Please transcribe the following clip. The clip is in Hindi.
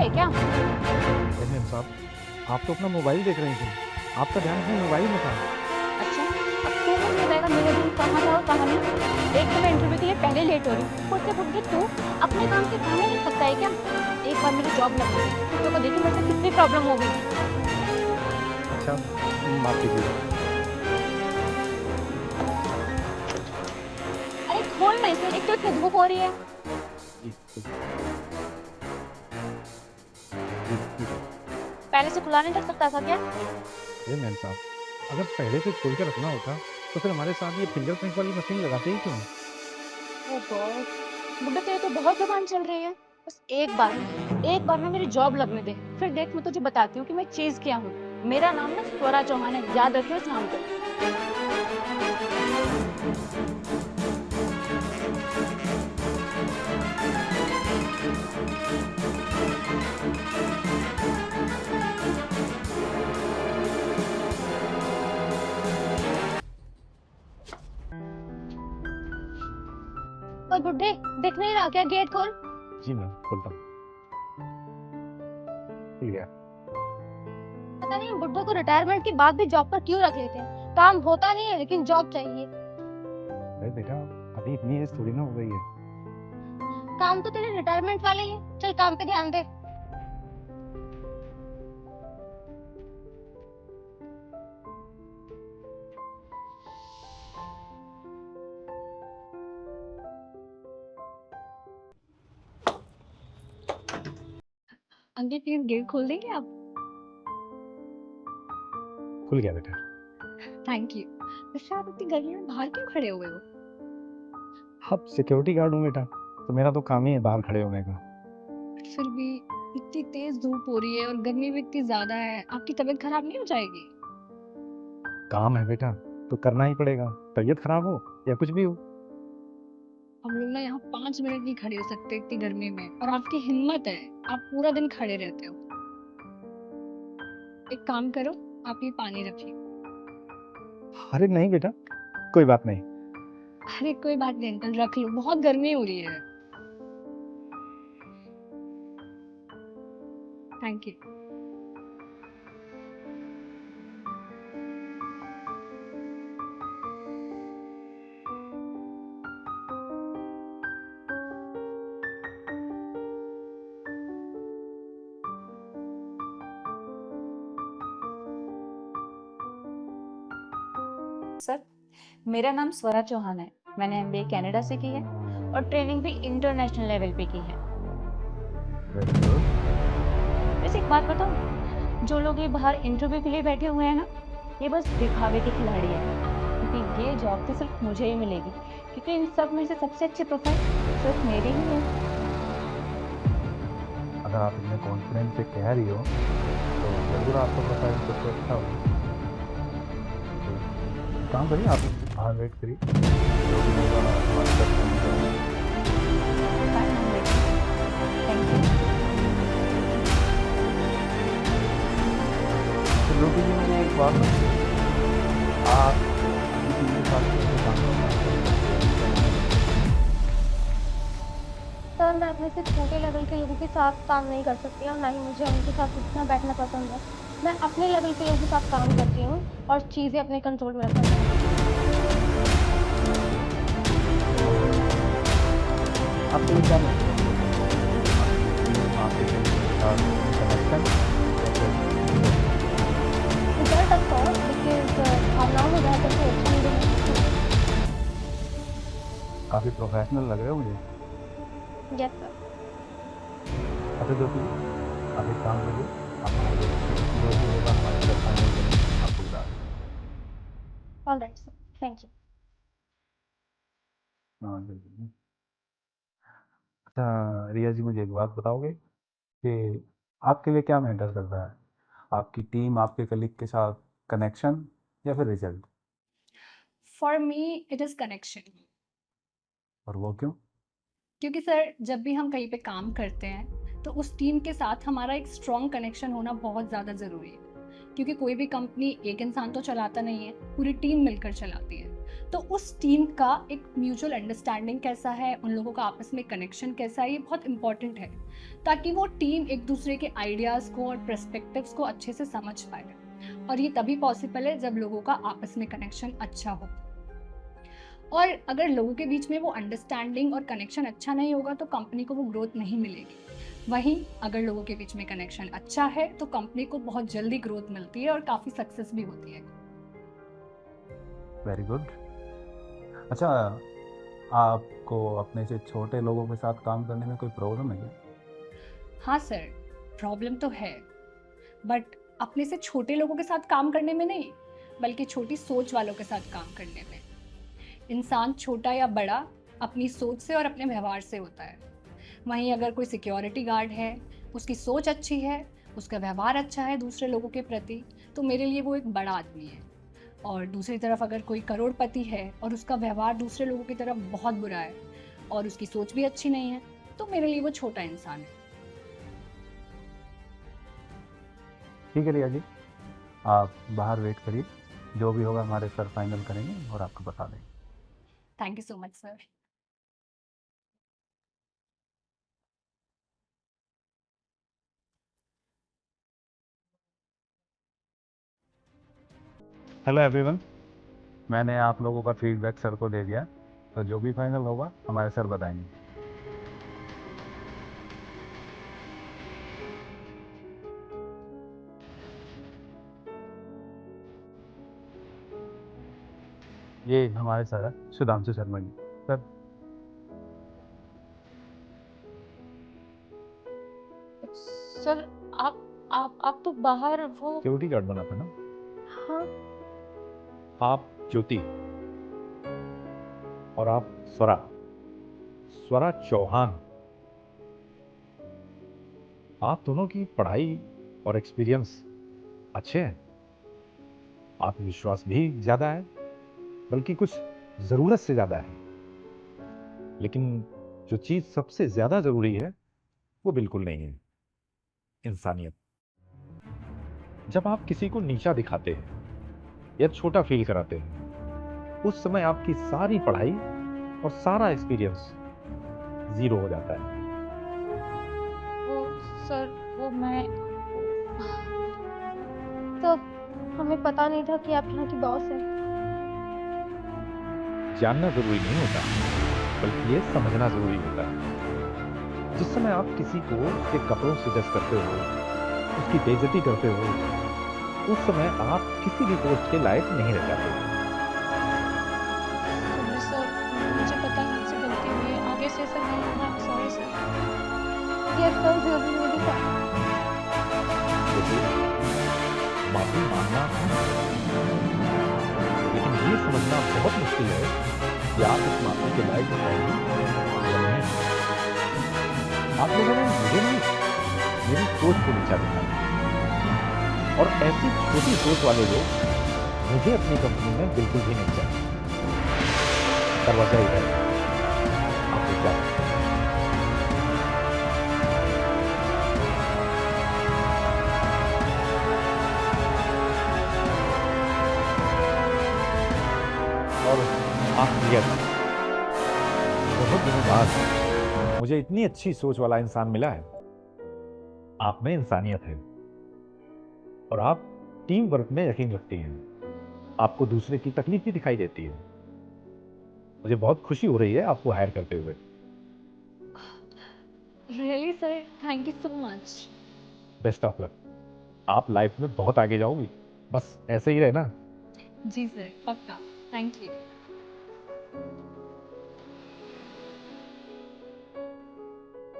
है क्या? मेम साहब, आप तो अपना मोबाइल देख रही थी। आपका ध्यान अपने मोबाइल में था। अच्छा, अब तू मुझे बताएगा मेरे दिन कहाँ था और कहाँ नहीं। एक तो मैं इंटरव्यू के लिए पहले लेट हो रही हूँ, ऊपर से बुढ़े तू अपने काम से काम नहीं सकता है क्या? एक बार मेरी जॉब लग गई तो देखी मेरे से कितनी प्रॉब्लम हो गई थी। अच्छा, माफ कीजिएगा। अरे खोल ना इसे, एक तो इतनी धूप हो रही है। जी, जी। पहले से खुला नहीं रख सकता था क्या? अरे मैम साहब, अगर पहले से खोल के रखना होता तो फिर हमारे साथ ये फिंगरप्रिंट वाली मशीन लगाते ही क्यों? ओह गॉड, बुड्ढे तेरी तो बहुत जुबान चल रही है। बस एक बार ना मेरी जॉब लगने दे, फिर देख मैं तुझे बताती हूँ कि मैं चीज क्या हूँ। मेरा नाम ना स्वरा चौहान है, याद रखियो इस नाम को। और बुड्ढे, दिख नहीं रहा क्या? गेट खोल। जी मैम, खोलता हूँ। खुल गया। पता नहीं बुड्ढे को रिटायरमेंट के बाद भी जॉब पर क्यों रख लेते हैं। काम होता नहीं है लेकिन जॉब चाहिए। अरे बेटा, अभी इतनी एज थोड़ी ना हो गई है। काम तो तेरे रिटायरमेंट वाले ही है, चल काम पे ध्यान दे। अंकल प्लीज गेट खोल देंगे आप? खुल गया बेटा। Thank you. वैसे आप इतनी गर्मी में बाहर क्यों खड़े हुए हो? अब सिक्योरिटी गार्ड हूँ बेटा, तो मेरा तो काम ही है बाहर खड़े होने का। फिर भी इतनी तेज धूप हो रही है और गर्मी भी इतनी ज्यादा है, आपकी तबीयत खराब नहीं हो जाएगी? काम है बेटा, तो करना ही पड़ेगा। तबीयत खराब हो या कुछ भी हो। हम लोग ना यहाँ 5 मिनट नहीं खड़े हो सकते इतनी गर्मी में, और आपकी हिम्मत है, आप पूरा दिन खड़े रहते हो। एक काम करो, आप ये पानी रखिए। अरे नहीं बेटा, कोई बात नहीं। अरे कोई बात नहीं अंकल, रख लो, बहुत गर्मी हो रही है। Thank you. सर, मेरा नाम स्वरा चौहान है। मैंने एमबीए कनाडा से की है और ट्रेनिंग भी इंटरनेशनल लेवल पे की है। Very good. वैसे एक बात बताऊं, जो लोग ये बाहर इंटरव्यू के लिए बैठे हुए हैं ना, ये बस दिखावे के खिलाड़ी हैं। क्योंकि ये जॉब तो सिर्फ मुझे ही मिलेगी, क्योंकि इन सब में से सबसे अच्छी प्रोफाइल सिर्फ मेरी ही है। अगर आप इतने कॉन्फिडेंस से कह रही हो तो जरूर आपका प्रोफाइल सबसे अच्छा हो। तो एक काम करिए, आप बाहर वेट करिए, जो भी होगा हमारे साथ फोन करेंगे। Thank you. तो ज्योति जी, मुझे एक बात बताइए, आप अपनी टीम के साथ कैसे काम करना है? सर, मैं अपने से छोटे लेवल के लोगों के साथ काम नहीं कर सकती और ना ही मुझे उनके साथ उठना बैठना पसंद है। मैं अपने लेवल के लोगों के साथ काम करती हूँ और चीजें अपने कंट्रोल में रखना चाहती आपको ये क्या महसूस होता है? आपकी टीम, आपके टीम के साथ कनेक्शन या फिर हूँ। रिजल्ट ऑफ कोर्स, बिकॉज भावनाओं में बह करके अच्छा नहीं बना सकती। काफ़ी प्रोफेशनल लग रहे हो मुझे। Yes sir. अच्छा ज्योति जी, आप एक काम करिए, आप बाहर वेट करिए, जो भी होगा हमारे साथ फाइनल करेंगे, आपको बता देंगे। Alright sir, thank you. हाँ बिल्कुल। अच्छा रिया जी, मुझे एक बात बताओगे कि आपके लिए क्या मैटर करता है? आपकी टीम, आपके कलीग के साथ कनेक्शन या फिर result? For me it is connection. और वो क्यों? क्योंकि सर, जब भी हम कहीं पे काम करते हैं तो उस टीम के साथ हमारा एक स्ट्रॉन्ग कनेक्शन होना बहुत ज़्यादा ज़रूरी है। क्योंकि कोई भी कंपनी एक इंसान तो चलाता नहीं है, पूरी टीम मिलकर चलाती है। तो उस टीम का एक म्यूचुअल अंडरस्टैंडिंग कैसा है, उन लोगों का आपस में कनेक्शन कैसा है, ये बहुत इंपॉर्टेंट है ताकि वो टीम एक दूसरे के आइडियाज़ को और पर्सपेक्टिव्स को अच्छे से समझ पाए। और ये तभी पॉसिबल है जब लोगों का आपस में कनेक्शन अच्छा हो। और अगर लोगों के बीच में वो अंडरस्टैंडिंग और कनेक्शन अच्छा नहीं होगा तो कंपनी को वो ग्रोथ नहीं मिलेगी। वहीं अगर लोगों के बीच में कनेक्शन अच्छा है तो कंपनी को बहुत जल्दी ग्रोथ मिलती है और काफ़ी सक्सेस भी होती है। Very good. अच्छा, आपको अपने से छोटे लोगों के साथ काम करने में कोई प्रॉब्लम है क्या? हाँ सर, प्रॉब्लम तो है, बट अपने से छोटे लोगों के साथ काम करने में नहीं, बल्कि छोटी सोच वालों के साथ काम करने में। इंसान छोटा या बड़ा अपनी सोच से और अपने व्यवहार से होता है। वहीं अगर कोई सिक्योरिटी गार्ड है, उसकी सोच अच्छी है, उसका व्यवहार अच्छा है दूसरे लोगों के प्रति, तो मेरे लिए वो एक बड़ा आदमी है। और दूसरी तरफ अगर कोई करोड़पति है और उसका व्यवहार दूसरे लोगों की तरफ बहुत बुरा है और उसकी सोच भी अच्छी नहीं है, तो मेरे लिए वो छोटा इंसान है। ठीक है रिया जी, आप बाहर वेट करिए, जो भी होगा हमारे सर फाइनल करेंगे और आपको बता देंगे। Thank you so much sir. Hello everyone, मैंने आप लोगों का फीडबैक सर को दे दिया, तो जो भी फाइनल होगा हमारे सर बताएंगे। ये हमारे सर है सुधांशु शर्मा जी। सर, सर, आप तो बाहर वो। सिक्योरिटी गार्ड बना था ना हाँ। आप? ज्योति और आप स्वरा, स्वरा चौहान। आप दोनों की पढ़ाई और एक्सपीरियंस अच्छे हैं, आत्मविश्वास भी ज्यादा है, बल्कि कुछ जरूरत से ज्यादा है। लेकिन जो चीज सबसे ज्यादा जरूरी है वो बिल्कुल नहीं है, इंसानियत। जब आप किसी को नीचा दिखाते हैं या छोटा फील कराते हैं, उस समय आपकी सारी पढ़ाई और सारा एक्सपीरियंस जीरो हो जाता है। वो सर, वो मैं तो हमें पता नहीं था कि आप यहाँ की बॉस हैं। जानना जरूरी नहीं होता, बल्कि ये समझना जरूरी होता है। जिस समय आप किसी को उसके कपड़ों से जज करते हो, उसकी बेइज्जती करते हो, उस समय आप किसी भी पोस्ट के लायक नहीं रह जाते। सॉरी सर, मुझे पता है मुझसे गलती हुई है, आगे से ऐसा नहीं होगा। सॉरी सर, ये कल जरूरी मेरी था। देखिए, माफी मांगना लेकिन ये समझना बहुत मुश्किल है कि आप इस माफी के लायक हैं या नहीं। आप लोगों ने मुझे नहीं, मेरी सोच को नीचा दिखाया, और ऐसी छोटी सोच वाले लोग मुझे अपनी कंपनी में बिल्कुल भी नहीं चाहिए। दरवाजा ही है, आपको क्या लगता है? और आखिरत, बहुत दिनों बाद मुझे इतनी अच्छी सोच वाला इंसान मिला है। आप में इंसानियत है और आप टीम वर्क में यकीन रखती हैं। आपको दूसरे की तकलीफ भी दिखाई देती है। मुझे बहुत खुशी हो रही है आपको हायर करते हुए। Really sir, thank you so much. Best of luck. आप लाइफ में बहुत आगे जाओगी, बस ऐसे ही रहना। जी सर, पक्का। Thank you.